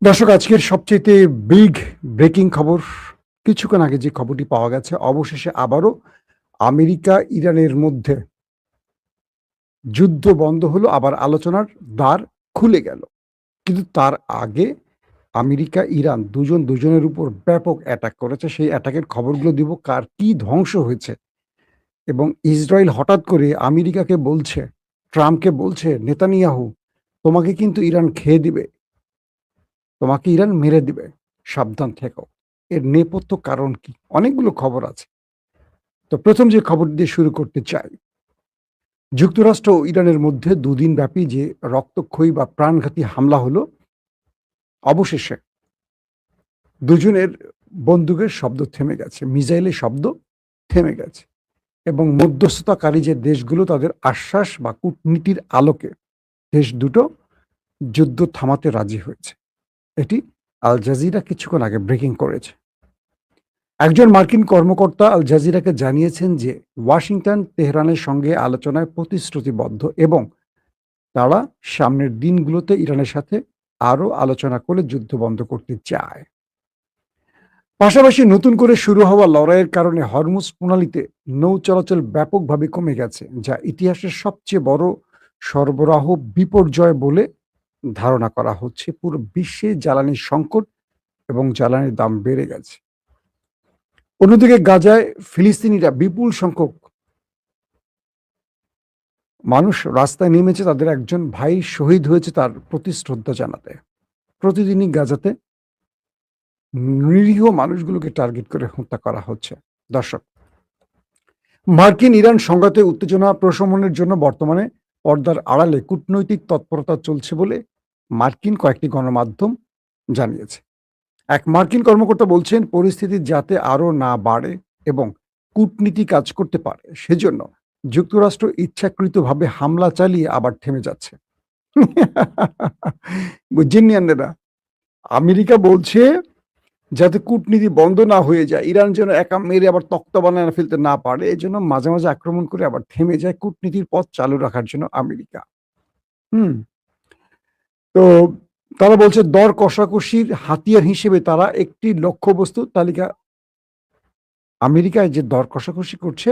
দর্শক, আজকের সবচাইতে বিগ ব্রেকিং খবর, কিছুক্ষণ আগে যে খবরটি পাওয়া গেছে, অবশেষে আবারও আমেরিকা ইরানের মধ্যে যুদ্ধ বন্ধ হলো, আবার আলোচনার দ্বার খুলে গেল। কিন্তু তার আগে আমেরিকা ইরান দুজনের উপর ব্যাপক অ্যাটাক করেছে। সেই অ্যাটাকের খবরগুলো দিব, কার কি ধ্বংস হয়েছে। এবং ইসরায়েল হঠাৎ করে আমেরিকাকে বলছে, ট্রাম্পকে বলছে, নেতানিয়াহু তোমাকে কিন্তু ইরান খেয়ে দিবে, তোমাকে ইরান মেরে দিবে, সাবধান থেকো। এর নেপথ্য কারণ কি? অনেকগুলো খবর আছে। তো প্রথম যে খবর দিয়ে শুরু করতে চাই, যুক্তরাষ্ট্র ও ইরানের মধ্যে দুদিন ব্যাপী যে রক্তক্ষয়ী বা প্রাণঘাতী হামলা হলো, অবশেষে দুজনের বন্দুকের শব্দ থেমে গেছে, মিসাইলের শব্দ থেমে গেছে। এবং মধ্যস্থতাকারী যে দেশগুলো, তাদের আশ্বাস বা কূটনীতির আলোকে দেশ দুটো যুদ্ধ থামাতে রাজি হয়েছে। এটি আল জাজিরা কিছুক্ষণ আগে ব্রেকিং করেছে। একজন মার্কিন কর্মকর্তা আল জাজিরাকে জানিয়েছেন যে ওয়াশিংটন তেহরানের সঙ্গে আলোচনায় প্রতিশ্রুতিবদ্ধ এবং তারা সামনের দিনগুলোতে ইরানের সাথে আরও আলোচনা করে যুদ্ধ বন্ধ করতে চায়। পাশাপাশি নতুন করে শুরু হওয়া লড়াইয়ের কারণে হরমুজ প্রণালীতে নৌ চলাচল ব্যাপকভাবে কমে গেছে, যা ইতিহাসের সবচেয়ে বড় সরবরাহ বিপর্যয় বলে ধারণা করা হচ্ছে। পুরো বিশ্বে জ্বালানির সংকট এবং জ্বালানির দাম বেড়ে গেছে। অন্যদিকে গাজায় ফিলিস্তিনিরা বিপুল সংখ্যক মানুষ রাস্তায় নেমেছে তাদের একজন ভাই শহীদ হয়েছে তার প্রতি শ্রদ্ধা জানাতে। প্রতিদিনই গাজাতে নিরীহ মানুষগুলোকে টার্গেট করে হত্যা করা হচ্ছে। দর্শক, মার্কিন ইরান সংঘাতে উত্তেজনা প্রশমনের জন্য বর্তমানে পর্দার আড়ালে কূটনৈতিক তৎপরতা চলছে বলে মার্কিন কয়েকটি গণমাধ্যম জানিয়েছে। এক মার্কিন কর্মকর্তা বলছেন, পরিস্থিতি যাতে আরও না বাড়ে এবং কূটনীতি কাজ করতে পারে, সেজন্য যুক্তরাষ্ট্র ইচ্ছাকৃতভাবে হামলা চালিয়ে আবার থেমে যাচ্ছে। বুঝছেননি আপনারা? আমেরিকা বলছে যাতে কূটনীতি বন্ধ না হয়ে যায়, ইরান যেন একা মেরে আবার তক্তা বানায় ফেলতে না পারে, এই জন্য মাঝে মাঝে আক্রমণ করে আবার থেমে যায়, কূটনীতির পথ চালু রাখার জন্য আমেরিকা। হুম তো তারা বলছে দর কষাকষির হাতিয়ার হিসেবে তারা একটি লক্ষ্যবস্তু তালিকা, আমেরিকায় যে দর কষাকষি করছে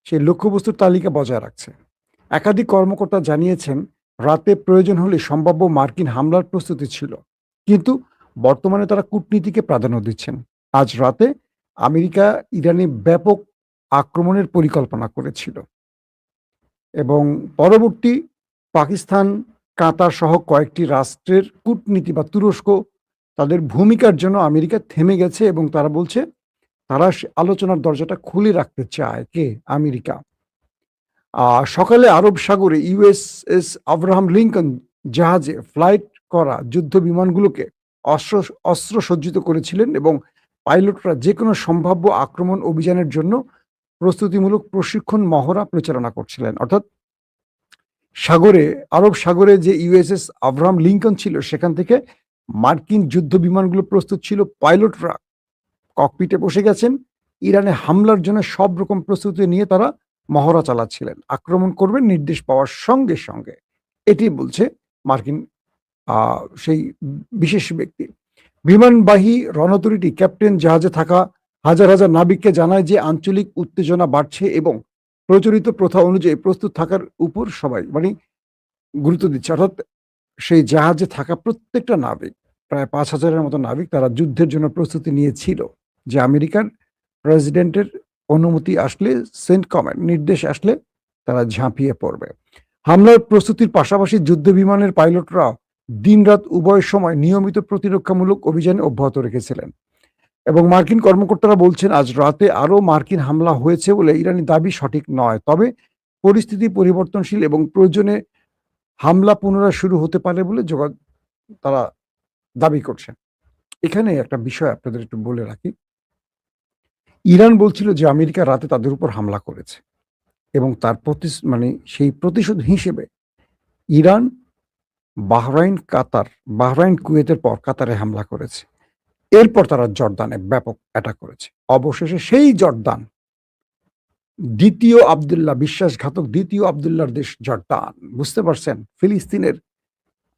সেই লক্ষ্যবস্তুর তালিকা বজায় রাখছে। একাধিক কর্মকর্তা জানিয়েছেন, রাতে প্রয়োজন হলে সম্ভাব্য মার্কিন হামলার প্রস্তুতি ছিল, কিন্তু বর্তমানে তারা কূটনীতিকে প্রাধান্য দিচ্ছেন। আজ রাতে আমেরিকা ইরানে ব্যাপক আক্রমণের পরিকল্পনা করেছিল এবং পরবর্তী পাকিস্তান, কাতার সহ কয়েকটি রাষ্ট্রের কূটনীতি বা তুরস্ক, তাদের ভূমিকার জন্য আমেরিকা থেমে গেছে এবং তারা বলছে তারা আলোচনার দরজাটা খুলে রাখতে চায়। কে? আমেরিকা। সকালে আরব সাগরে ইউএসএস আব্রাহাম লিঙ্কন জাহাজে ফ্লাইট করা যুদ্ধ বিমানগুলোকে অস্ত্র অস্ত্র সজ্জিত করেছিলেন এবং পাইলটরা যে কোনো সম্ভাব্য আক্রমণ অভিযানের জন্য প্রস্তুতিমূলক প্রশিক্ষণ মহড়া পরিচালনা করছিলেন। অর্থাৎ সাগরে, আরব সাগরে যে ইউএসএস আব্রাহাম লিঙ্কন ছিল, সেখান থেকে মার্কিন যুদ্ধ বিমানগুলো প্রস্তুত ছিল, পাইলটরা ককপিটে বসে গেছেন, ইরানে হামলার জন্য সব রকম প্রস্তুতি নিয়ে তারা মহড়া চালাচ্ছিলেন, আক্রমণ করবেন নির্দেশ পাওয়ার সঙ্গে সঙ্গে। এটি বলছে মার্কিন সেই বিশেষ ব্যক্তি। বিমানবাহী রণতরীটি ক্যাপ্টেন জাহাজে থাকা হাজার হাজার নাবিককে জানায় যে আঞ্চলিক উত্তেজনা বাড়ছে এবং প্রচলিত প্রথা অনুযায়ী প্রস্তুত থাকার উপর সবাই গুরুত্ব দিচ্ছে। অর্থাৎ সেই জাহাজে থাকা প্রত্যেকটা নাবিক, প্রায় ৫,০০০-এর মতো নাবিক, তারা যুদ্ধের জন্য প্রস্তুতি নিয়েছিল, যে আমেরিকার প্রেসিডেন্টের অনুমতি আসলে, সেন্ট কমান্ড নির্দেশ আসলে তারা ঝাঁপিয়ে পড়বে। হামলার প্রস্তুতির পাশাপাশি যুদ্ধ বিমানের পাইলটরা দিনরাত উভয় সময় নিয়মিত প্রতিরক্ষামূলক অভিযানে অব্যাহত রেখেছিলেন এবং মার্কিন কর্মকর্তারা বলছেন, আজ রাতে আরও মার্কিন হামলা হয়েছে বলে ইরানি দাবি সঠিক নয়, তবে পরিস্থিতি পরিবর্তনশীল এবং প্রয়োজনে হামলা পুনরায় শুরু হতে পারে বলে তারা দাবি করছেন। এখানে একটা বিষয় আপনাদের একটু বলে রাখি। ইরান বলছিল যে আমেরিকা রাতে তাদের উপর হামলা করেছে এবং তার সেই প্রতিশোধ হিসেবে ইরান বাহরাইন কুয়েতের পর কাতারে হামলা করেছে। এরপর তারা জর্দানে ব্যাপক অ্যাটাক করেছে। অবশেষে সেই জর্দান, দ্বিতীয় আব্দুল্লাহ, বিশ্বাসঘাতক দ্বিতীয় আব্দুল্লাহর দেশ জর্দান, বুঝতে পারছেন, ফিলিস্তিনের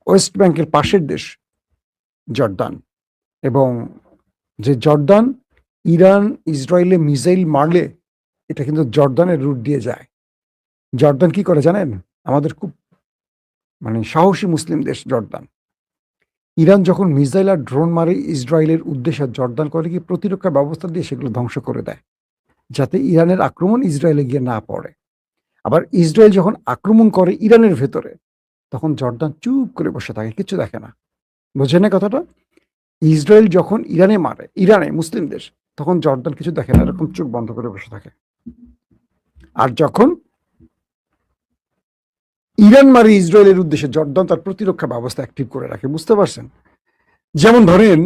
ওয়েস্ট ব্যাংকের পাশের দেশ, জর্দান। এবং যে জর্দান ইরান ইসরায়েলে মিসাইল মারলে এটা কিন্তু জর্দানের রুট দিয়ে যায়। জর্দান কি করে জানেন? আমাদের খুব সাহসী মুসলিম দেশ জর্দান। ইরান যখন মিসাইল আর ড্রোন মারে ইসরায়েলের উদ্দেশ্যে, জর্দান করে কি প্রতিরক্ষা ব্যবস্থা দিয়ে সেগুলো ধ্বংস করে দেয়, যাতে ইরানের আক্রমণ ইসরায়েলে গিয়ে না পড়ে। আবার ইসরায়েল যখন আক্রমণ করে ইরানের ভেতরে, তখন জর্দান চুপ করে বসে থাকে, কিছু দেখে না। বোঝেন না কথাটা? ইসরায়েল যখন ইরানে মারে, ইরানে মুসলিম দেশ, তখন জর্দান কিছু দেখে না, এরকম চোখ বন্ধ করে বসে থাকে। আর যখন ইরান মারে ইসরায়েলের উদ্দেশ্যে, জর্দান তার প্রতিরক্ষা ব্যবস্থা অ্যাক্টিভ করে রাখে। বুঝতে পারছেন? যেমন ধরেন,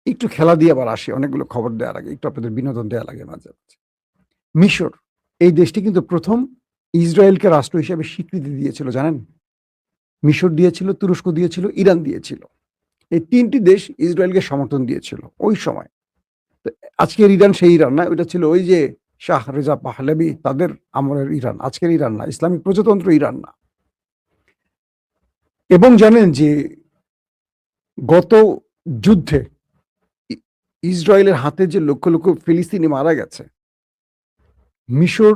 একটু খেলা দিয়ে আবার আসি, অনেকগুলো খবর দেওয়ার আগে একটু আপনাদের বিনোদন দেওয়া লাগে মাঝে মাঝে। মিশর, এই দেশটি কিন্তু প্রথম ইসরায়েলকে রাষ্ট্র হিসেবে স্বীকৃতি দিয়েছিল, জানেন? মিশর দিয়েছিল, তুরস্ক দিয়েছিল, ইরান দিয়েছিল। এই তিনটি দেশ ইসরায়েলকে সমর্থন দিয়েছিল ওই সময়। তো আজকের ইরান সেই ইরান না, ওইটা ছিল ওই যে শাহ রেজা পাহলেভি তাদের আমলের ইরান, আজকের ইরান না, ইসলামিক প্রজাতন্ত্র ইরান না। এবং জানেন যে গত যুদ্ধে ইসরায়েলের হাতে যে লক্ষ লক্ষ ফিলিস্তিনি মারা গেছে, মিশর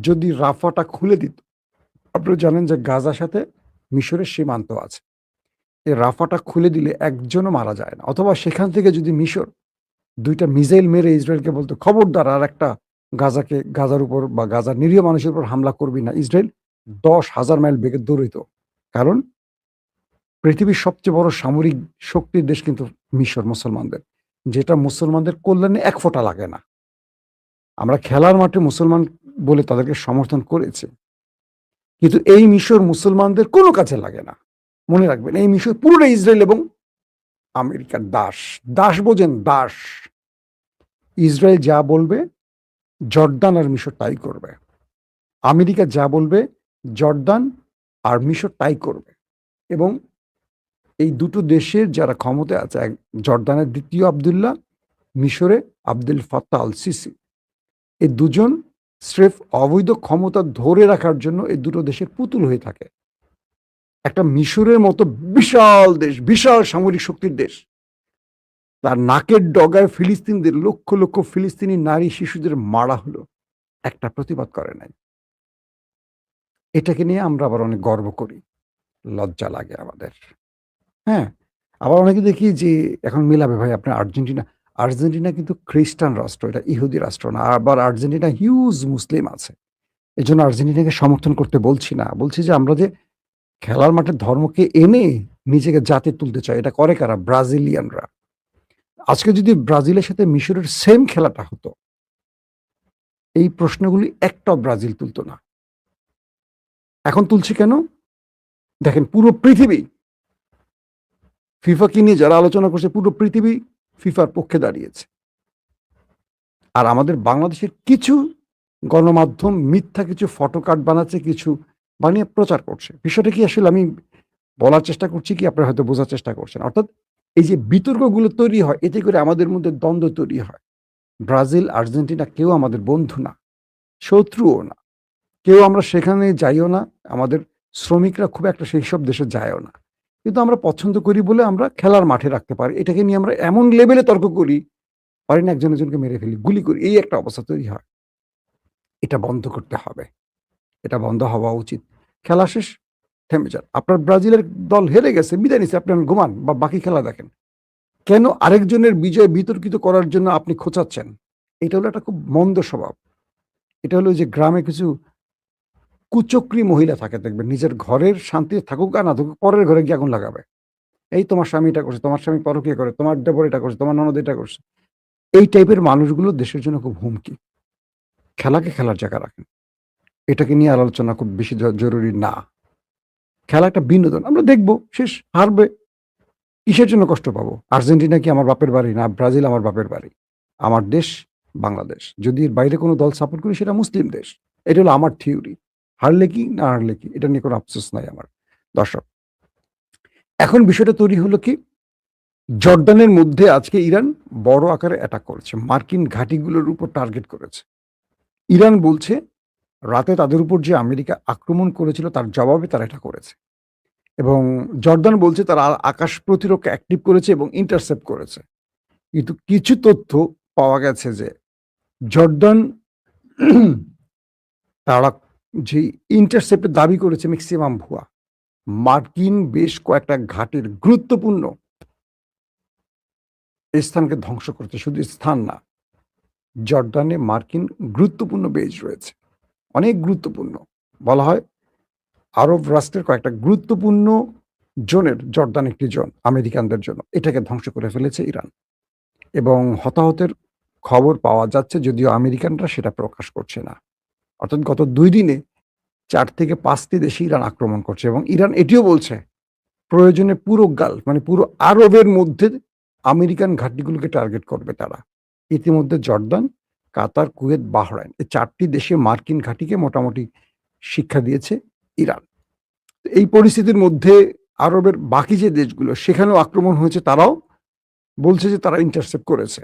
যদি রাফাটা খুলে দিত, আপনারা জানেন যে গাজার সাথে মিশরের সীমান্ত আছে, এই রাফাটা খুলে দিলে একজনও মারা যায় না। অথবা সেখান থেকে যদি মিশর ২টা মিসাইল মেরে ইসরায়েলকে বলতো, খবরদার আর একটা গাজার উপর বা গাজার নিরীহ মানুষের উপর হামলা করবি না, ইসরায়েল ১০,০০০ মাইল বেগে দৌড়িত। কারণ পৃথিবীর সবচেয়ে বড় সামরিক শক্তির দেশ কিন্তু মিশর মুসলমানদের, যেটা মুসলমানদের কল্যাণে এক ফোঁটা লাগে না। আমরা খেলার মাঠে মুসলমান বলে তাদেরকে সমর্থন করেছি, কিন্তু এই মিশর মুসলমানদের কোনো কাজে লাগে না। মনে রাখবেন, এই মিশর পুরোটা ইসরায়েল এবং আমেরিকার দাস। দাস বোঝেন? দাস। ইসরায়েল যা বলবে জর্দান আর মিশর তাই করবে। আমেরিকা যা বলবে জর্দান আর মিশর তাই করবে। এবং এই দুটো দেশের যারা ক্ষমতায় আছে, জর্দানের দ্বিতীয় আবদুল্লাহ, মিশরে আব্দুল ফাত্তাহ আল সিসি, এই দুজন স্রেফ অবৈধ ক্ষমতা ধরে রাখার জন্য এই দুটো দেশের পুতুল হয়ে থাকে। একটা মিশরের মতো বিশাল দেশ, বিশাল সামরিক শক্তির দেশ, তার নাকের ডগায় ফিলিস্তিনদের, লক্ষ লক্ষ ফিলিস্তিনি নারী শিশুদের মারা হলো, একটা প্রতিবাদ করে নাই। এটাকে নিয়ে আমরা আবার অনেক গর্ব করি, লজ্জা লাগে আমাদের। হ্যাঁ, আবার অনেকে দেখি যে এখন মিলাবে ভাই আপনার আর্জেন্টিনা। আর্জেন্টিনা কিন্তু খ্রিস্টান রাষ্ট্র, এটা ইহুদি রাষ্ট্র না। আবার আর্জেন্টিনা হিউজ মুসলিম আছে, এই জন্য আর্জেন্টিনাকে সমর্থন করতে বলছি না। বলছি যে আমরা যে খেলার মাঠে ধর্মকে এনে নিজেকে জাতি তুলতে চাই, এটা করে কারা? ব্রাজিলিয়ানরা। আজকে যদি ব্রাজিলের সাথে মিশরের সেম খেলাটা হতো, এই প্রশ্নগুলি একটাও ব্রাজিল তুলতো না। এখন তুলছে কেন? দেখেন, পুরো পৃথিবী ফিফাকে নিয়ে যারা আলোচনা করছে, পুরো পৃথিবী ফিফার পক্ষে দাঁড়িয়েছে। আর আমাদের বাংলাদেশের কিছু গণমাধ্যম মিথ্যা কিছু ফটোকার্ড বানাচ্ছে, কিছু বানিয়ে প্রচার করছে। বিষয়টা কি আসলে আমি বলার চেষ্টা করছি, কি আপনারা হয়তো বোঝার চেষ্টা করছেন। অর্থাৎ এই যে বিতর্কগুলো তৈরি হয়, এতে করে আমাদের মধ্যে দ্বন্দ্ব তৈরি হয়। ব্রাজিল, আর্জেন্টিনা কেউ আমাদের বন্ধু না, শত্রুও না। কেউ আমরা সেখানে যাইও না, আমাদের শ্রমিকরা খুব একটা সেই সব দেশে যায়ও না। কিন্তু আমরা পছন্দ করি বলে আমরা খেলার মাঠে রাখতে পারি। এটাকে নিয়ে আমরা এমন লেভেলে তর্ক করি, পারি না একজন একজনকে মেরে ফেলি, গুলি করি, এই একটা অবস্থা তৈরি হয়। এটা বন্ধ করতে হবে, এটা বন্ধ হওয়া উচিত। খেলা শেষ, থেমে যান। আপনার ব্রাজিলের দল হেরে গেছে, বিদায় নিচ্ছে, আপনি ঘুমান বা বাকি খেলা দেখেন। কেন আরেকজনের বিজয় বিতর্কিত করার জন্য আপনি খোঁচাচ্ছেন? এটা হলো একটা খুব মন্দ স্বভাব। এটা হলো যে গ্রামে কিছু কুচক্রী মহিলা থাকে, দেখবেন নিজের ঘরের শান্তি থাকুক আর না থাকুক, পরের ঘরে গিয়ে আগুন লাগাবে। এই তোমার স্বামী এটা করছে, তোমার স্বামী পরকীয়া করে, তোমার দেবর এটা করছে, তোমার ননদ এটা করছে। এই টাইপের মানুষগুলো দেশের জন্য খুব হুমকি। খেলাকে খেলার জায়গা রাখেন, এটাকে নিয়ে আলোচনা খুব বেশি জরুরি না। খেলা একটা বিনোদন, আমরা দেখবো, শেষ, হারবে, কিসের জন্য কষ্ট পাবো? আর্জেন্টিনা কি আমার বাপের বাড়ি? না, ব্রাজিল আমার বাপের বাড়ি। আমার দেশ বাংলাদেশ। যদি এর বাইরে কোনো দল সাপোর্ট করি, সেটা মুসলিম দেশ। এটা হলো আমার থিওরি। হারলে কি না হারলে কি, এটা নিয়ে কোনো আফসোস নাই আমার। দর্শক, এখন বিষয়টা তৈরি হলো কি, জর্দানের মধ্যে আজকে ইরান বড় আকারে অ্যাটাক করেছে, মার্কিন ঘাঁটিগুলোর উপর টার্গেট করেছে। ইরান বলছে রাতে তাদের উপর যে আমেরিকা আক্রমণ করেছিল তার জবাবে তারা এটা করেছে। এবং জর্দান বলছে তারা আকাশ প্রতিরক্ষা অ্যাক্টিভ করেছে এবং ইন্টারসেপ্ট করেছে। কিন্তু কিছু তথ্য পাওয়া গেছে যে জর্দান তারা যে ইন্টারসেপ্টের দাবি করেছে ম্যাক্সিমাম ভুয়া। মার্কিন বেশ কয়েকটা ঘাটের গুরুত্বপূর্ণ স্থানকে ধ্বংস করতে, শুধু স্থান না, জর্দানে মার্কিন গুরুত্বপূর্ণ বেজ রয়েছে, অনেক গুরুত্বপূর্ণ। বলা হয় আরব রাষ্ট্রের কয়েকটা গুরুত্বপূর্ণ জোনের জর্দান একটি জোন আমেরিকানদের জন্য, এটাকে ধ্বংস করে ফেলেছে ইরান। এবং হতাহতের খবর পাওয়া যাচ্ছে, যদিও আমেরিকানরা সেটা প্রকাশ করছে না। অর্থাৎ গত 2 দিনে 4 থেকে 5টি দেশে ইরান আক্রমণ করছে এবং ইরান এটিও বলছে প্রয়োজনে পুরো গালফ মানে পুরো আরবের মধ্যে আমেরিকান ঘাঁটিগুলোকে টার্গেট করবে তারা। ইতিমধ্যে জর্দান, কাতার, কুয়েত, বাহরাইন এই 4টি দেশে মার্কিন ঘাঁটিকে মোটামুটি শিক্ষা দিয়েছে ইরান। এই পরিস্থিতির মধ্যে আরবের বাকি যে দেশগুলো সেখানেও আক্রমণ হয়েছে, তারাও বলছে যে তারা ইন্টারসেপ্ট করেছে।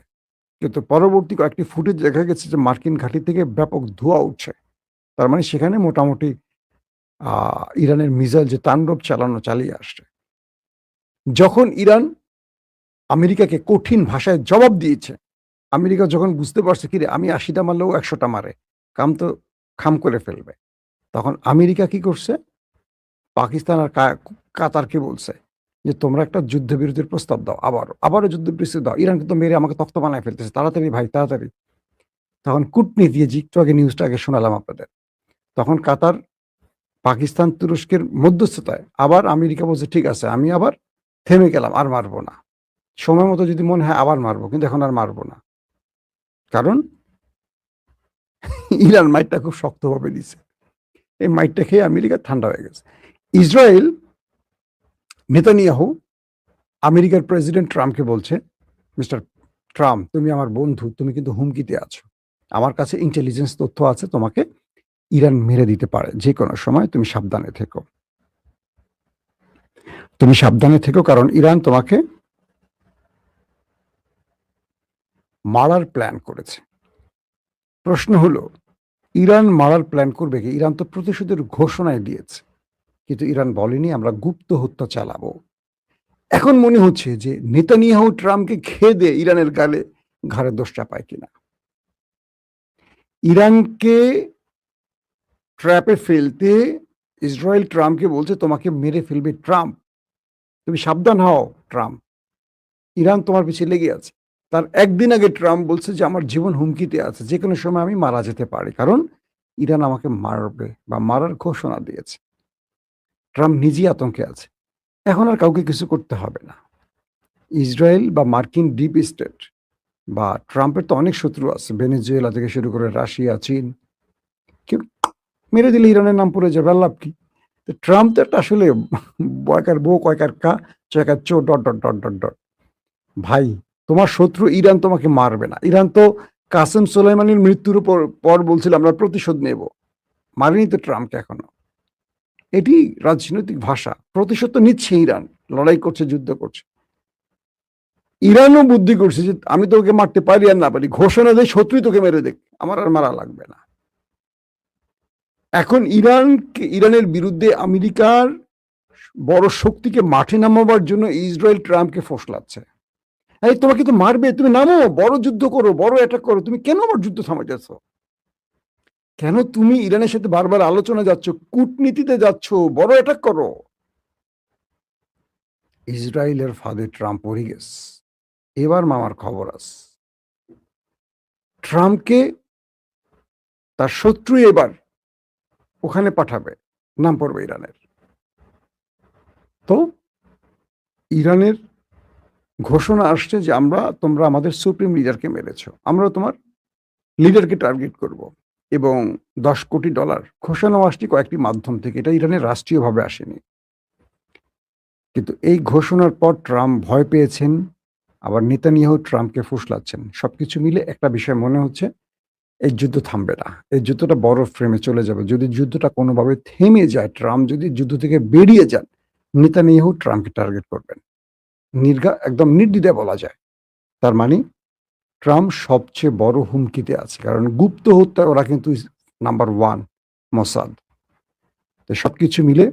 কিন্তু পরবর্তী কয়েকটি ফুটেজ দেখা গেছে যে মার্কিন ঘাঁটি থেকে ব্যাপক ধোঁয়া উঠছে। তার মানে সেখানে মোটামুটি ইরানের মিসাইল যে তাণ্ডব চালিয়ে আসছে। যখন ইরান আমেরিকাকে কঠিন ভাষায় জবাব দিয়েছে, আমেরিকা যখন বুঝতে পারছে কিরে আমি 80টা মারলেও 100টা মারে, কাম তো খাম করে ফেলবে, তখন আমেরিকা কি করছে, পাকিস্তান আর কাতারকে বলছে যে তোমরা একটা যুদ্ধবিরতির প্রস্তাব দাও, আবারও যুদ্ধবিরতি দাও, ইরান কিন্তু মেরে আমাকে তক্ত বানায় ফেলতেছে, তাড়াতাড়ি ভাই তাড়াতাড়ি। তখন কূটনীতি, যে একটু আগে নিউজটা আগে শোনালাম আপনাদের, তখন কাতার, পাকিস্তান, তুরস্কের মধ্যস্থতায় আবার আমেরিকা বলছে ঠিক আছে আমি আবার থেমে গেলাম, আর মারবো না, সময় মতো যদি মনে হয় আবার মারবো, কিন্তু এখন আর মারবো না। কারণ ইরান মাইটটা খুব শক্তভাবে দিছে, এই মাইটটা খেয়ে আমেরিকা ঠান্ডা হয়ে গেছে। ইসরায়েল নেতানিয়াহু আমেরিকার প্রেসিডেন্ট ট্রাম্পকে বলছে, মিস্টার ট্রাম্প তুমি আমার বন্ধু, তুমি কিন্তু হুমকিতে আছো, আমার কাছে ইন্টেলিজেন্স তথ্য আছে, তোমাকে ইরান মেরে দিতে পারে যে কোনো সময়, তুমি সাবধানে থেকো, তুমি সাবধানে থেকো, কারণ ইরান তোমাকে মারার প্ল্যান করেছে। প্রশ্ন হলো ইরান মারার প্ল্যান করবে কি? ইরান তো প্রতিশোধের ঘোষণায় দিয়েছে, কিন্তু ইরান বলেনি আমরা গুপ্ত হত্যা চালাবো। এখন মনে হচ্ছে যে নেতানিয়াহু ট্রাম্পকে খেয়ে দিয়ে ইরানের ঘাড়ে দোষ চাপায় কিনা। ইরানকে ট্র্যাপে ফেলতে ইসরায়েল ট্রাম্পকে বলছে তোমাকে মেরে ফেলবে ট্রাম্প, তুমি সাবধান হও ট্রাম্প, ইরান তোমার পিছিয়ে লেগে আছে। তার একদিন আগে ট্রাম্প বলছে যে আমার জীবন হুমকিতে আছে, যে কোনো সময় আমি মারা যেতে পারি, কারণ ইরান আমাকে মারবে বা মারার ঘোষণা দিয়েছে। ট্রাম্প নিজেই আতঙ্কে আছে। এখন আর কাউকে কিছু করতে হবে না। ইসরায়েল বা মার্কিন ডিপ স্টেট বা ট্রাম্পের তো অনেক শত্রু আছে, ভেনেজুয়েলা থেকে শুরু করে রাশিয়া, চীন, কেউ মেরে দিলে ইরানের নাম পড়ে যাবে, লাভ কি? তো ট্রাম্প তো একটা আসলে বয়কার বউ কয়কার কা চয়কার চো dot dot dot dot dot. ভাই তোমার শত্রু ইরান তোমাকে মারবে না। ইরান তো কাসেম সোলাইমানির মৃত্যুর পর বলছিল আমরা প্রতিশোধ নেব, মারেনি তো ট্রাম্পকে এখনো। এটি রাজনৈতিক ভাষা, প্রতিশোধ তো নিচ্ছে ইরান, লড়াই করছে, যুদ্ধ করছে। ইরানও বুদ্ধি করছে যে আমি তোকে মারতে পারি আর না পারি, ঘোষণা দেয় শত্রুই তোকে মেরে দেখ, আমার আর মারা লাগবে না। এখন ইরানের বিরুদ্ধে আমেরিকার বড় শক্তিকে মাঠে নামাবার জন্য ইসরায়েল ট্রাম্পকে ফসলাচ্ছে, এই তোমাকে তো মারবে, তুমি নামো, বড় যুদ্ধ করো, বড় অ্যাটাক করো, তুমি কেন আবার যুদ্ধ থামাইতেছ? কেন তুমি ইরানের সাথে বারবার আলোচনা যাচ্ছ, কূটনীতিতে যাচ্ছ, বড় অ্যাটাক করো? ইসরায়েলের ফাঁদে ট্রাম্প পড়ে গেছে। এবার মামার খবর আছে, ট্রাম্পকে তার শত্রু এবার ওখানে পাঠাবে, নাম পড়বে ইরানের। তো ইরানের ঘোষণা আসছে যে তোমরা আমাদের সুপ্রিম লিডারকে মেরেছ, আমরা তোমার লিডারকে টার্গেট করব, এবং $10 কোটি ঘোষণা আসছে কয়েকটি মাধ্যম থেকে, এটা ইরানের রাষ্ট্রীয়ভাবে আসেনি। কিন্তু এই ঘোষণার পর ট্রাম্প ভয় পেয়েছেন, আবার নেতানিয়াহু ট্রাম্পকে ফুসলাচ্ছেন। সবকিছু মিলে একটা বিষয় মনে হচ্ছে, এই যুদ্ধ থামবে না, এই যুদ্ধটা বড় ফ্রেমে চলে যাবে। যদি যুদ্ধটা কোনোভাবে থেমে যায়, ট্রাম্প যদি যুদ্ধ থেকে বেরিয়ে যান, নেতানিয়াহু ট্রাম্পকে টার্গেট করবেন, একদম নির্দ্বিধায় বলা যায়। তার মানে ট্রাম্প সবচেয়ে বড় হুমকিতে আছে, কারণ গুপ্ত হত্যা ওরা কিন্তু নাম্বার 1 মোসাদ। তো সবকিছু মিলে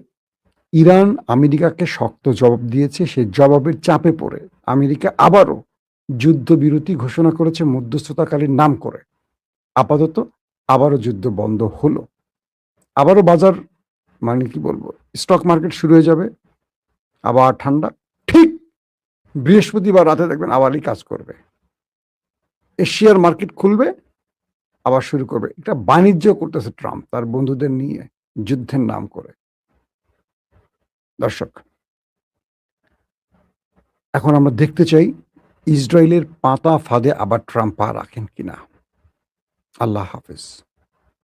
ইরান আমেরিকাকে শক্ত জবাব দিয়েছে। সেই জবাবের চাপে পড়ে আমেরিকা আবারও যুদ্ধবিরতি ঘোষণা করেছে মধ্যস্থতাকারীর নাম করে। আপাতত আবারও যুদ্ধ বন্ধ হলো। আবারও বাজার মানে কি বলবো, স্টক মার্কেট শুরু হয়ে যাবে, আবার ঠান্ডা। ঠিক বৃহস্পতিবার রাতে দেখবেন আবারই কাজ করবে। এশিয়ার মার্কেট খুলবে, আবার শুরু করবে। এটা বাণিজ্য করতেছে ট্রাম্প তার বন্ধুদের নিয়ে যুদ্ধের নাম করে। দর্শক, এখন আমরা দেখতে চাই ইসরায়েলের পাতা ফাঁদে আবার ট্রাম্প পা রাখেন কিনা। আল্লাহ হাফেজ।